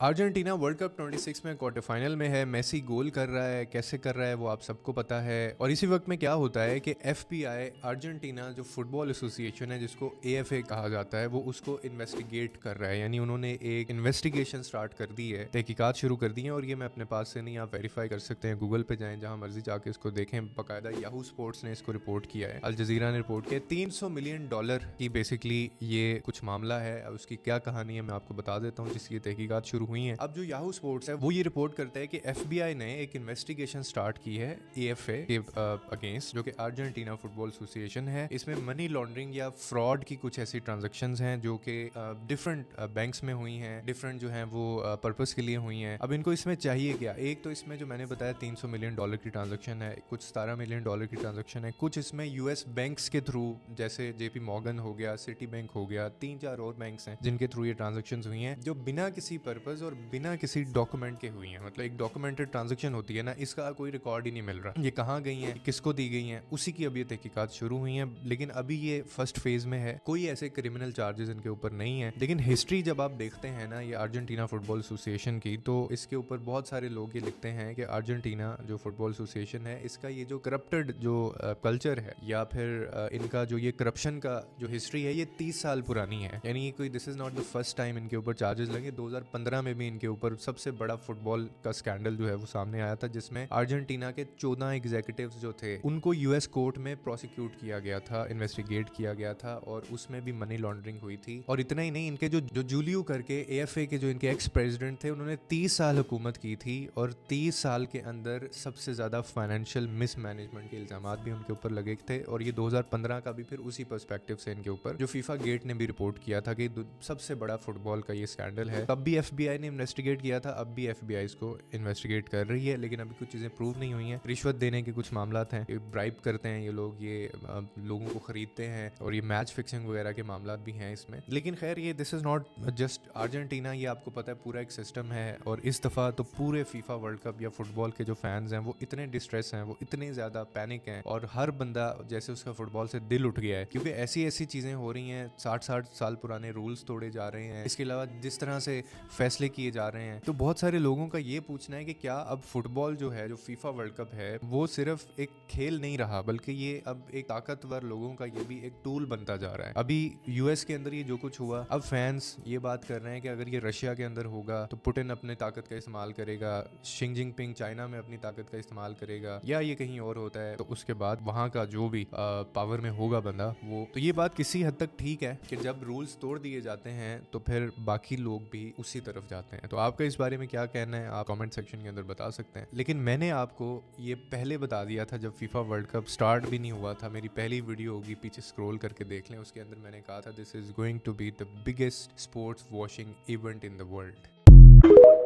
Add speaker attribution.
Speaker 1: Argentina world cup 26 में quarter final में है। मेसी गोल कर रहा है, कैसे कर रहा है वो आप सबको पता है। और इसी वक्त में क्या होता है कि एफबीआई अर्जेंटीना जो फुटबॉल एसोसिएशन है जिसको एएफए कहा जाता है वो उसको इन्वेस्टिगेट कर रहा है। यानी उन्होंने एक इन्वेस्टिगेशन स्टार्ट कर दी है, तहकीकात शुरू कर दी है। और ये मैं अपने पास से नहीं, आप वेरीफाई कर सकते हैं, गूगल पे जाएं, जहां मर्जी जाके इसको देखें। बाकायदा याहू स्पोर्ट्स ने इसको रिपोर्ट किया है, अल जजीरा ने रिपोर्ट किया। $300 मिलियन की बेसिकली ये कुछ मामला है। अब उसकी क्या कहानी है मैं आपको बता देता हूँ, जिसकी तहकीकात शुरू हुई है। अब जो याहू स्पोर्ट्स है वो ये रिपोर्ट करता है कि एफबीआई ने एक इन्वेस्टिगेशन स्टार्ट की है एएफए के अगेंस्ट, जो कि अर्जेंटीना फुटबॉल एसोसिएशन है। इसमें मनी लॉन्ड्रिंग या फ्रॉड की कुछ ऐसी ट्रांजैक्शंस हैं जो कि डिफरेंट बैंक्स में हुई हैं, डिफरेंट जो हैं वो पर्पस के लिए हुई हैं। अब इनको इसमें चाहिए क्या? एक तो इसमें जो मैंने बताया $300 मिलियन की ट्रांजैक्शन है, कुछ $17 मिलियन की ट्रांजैक्शन है, कुछ इसमें यूएस बैंक्स के थ्रू जैसे जेपी मॉर्गन हो गया, सिटी बैंक हो गया, 3-4 और बैंक्स हैं जिनके थ्रू ये ट्रांजैक्शंस हुई हैं, जो बिना किसी पर्पस और बिना किसी डॉक्यूमेंट के हुई है। मतलब एक डॉक्यूमेंटेड ट्रांजैक्शन होती है ना, इसका कोई रिकॉर्ड ही नहीं मिल रहा, ये कहाँ गई है, किसको दी गई है, उसी की अभी तहकीकात शुरू हुई है। लेकिन अभी ये फर्स्ट फेज में है, कोई ऐसे क्रिमिनल चार्जेस इनके ऊपर नहीं है। लेकिन हिस्ट्री जब आप देखते हैं ना ये अर्जेंटीना फुटबॉल एसोसिएशन की, तो इसके ऊपर बहुत सारे लोग ये लिखते हैं कि अर्जेंटीना जो फुटबॉल एसोसिएशन है इसका ये जो करप्टेड जो कल्चर है या फिर इनका जो ये करप्शन का जो हिस्ट्री है ये 30 साल पुरानी है। यानी कोई this is not the first time इनके ऊपर चार्जेस लगे। 2015 में भी इनके ऊपर सबसे बड़ा फुटबॉल का स्कैंडल जो है वो सामने आया था, जिसमें अर्जेंटीना के 14 एग्जीक्यूटिव्स जो थे उनको यूएस कोर्ट में प्रोसिक्यूट किया गया था, इन्वेस्टिगेट किया गया था, और उसमें भी मनी लॉन्ड्रिंग हुई थी। और इतना ही नहीं, इनके जो जूलियो करके एएफए के जो इनके एक्स प्रेसिडेंट थे, उन्होंने 30 साल हुकूमत की थी और 30 साल के अंदर सबसे ज्यादा फाइनेंशियल मिसमैनेजमेंट के इल्जाम भी उनके ऊपर लगे थे। और ये 2015 का भी फिर उसी पर्सपेक्टिव से इनके ऊपर जो फीफा गेट ने भी रिपोर्ट किया था कि सबसे बड़ा फुटबॉल का ये स्कैंडल है। तब भी एफबीआई ने इन्वेस्टिगेट किया था, अब भी एफबीआई इसको इन्वेस्टिगेट कर रही है, लेकिन अभी कुछ चीजें प्रूव नहीं हुई हैं। रिश्वत देने के कुछ मामला हैं, ब्राइब करते हैं ये लोग, ये लोगों को खरीदते हैं, और ये मैच फिक्सिंग वगैरह के मामला भी हैं इसमें। लेकिन खैर ये this is not just Argentina, ये आपको पता है पूरा एक सिस्टम है। और इस दफा तो पूरे फीफा वर्ल्ड कप या फुटबॉल के जो फैंस हैं वो इतने डिस्ट्रेस हैं, वो इतने ज्यादा पैनिक हैं, और हर बंदा जैसे उसका फुटबॉल से दिल उठ गया है, क्योंकि ऐसी ऐसी चीजें हो रही हैं, 60 साल पुराने रूल्स तोड़े जा रहे हैं। इसके अलावा जिस तरह से फैसले किए जा रहे हैं, तो बहुत सारे लोगों का ये पूछना है कि क्या अब फुटबॉल जो है, जो फीफा वर्ल्ड कप है, वो सिर्फ एक खेल नहीं रहा, बल्कि ये अब एक ताकतवर लोगों का ये भी एक टूल बनता जा रहा है। अभी यूएस के अंदर ये जो कुछ हुआ, अब फैंस ये बात कर रहे हैं कि अगर ये रशिया के अंदर होगा तो पुतिन अपने ताकत का इस्तेमाल करेगा, शी जिनपिंग चाइना में अपनी ताकत का इस्तेमाल करेगा, या ये कहीं और होता है तो उसके बाद वहां का जो भी पावर में होगा बंदा वो। तो ये बात किसी हद तक ठीक है कि जब रूल्स तोड़ दिए जाते हैं तो फिर बाकी लोग भी उसी तरफ जाते हैं। तो आपका इस बारे में क्या कहना है, आप कमेंट सेक्शन के अंदर बता सकते हैं। लेकिन मैंने आपको ये पहले बता दिया था जब फीफा वर्ल्ड कप स्टार्ट भी नहीं हुआ था। मेरी पहली वीडियो होगी, पीछे स्क्रॉल करके देख लें, उसके अंदर मैंने कहा था this is going to be the biggest sports washing event in the world.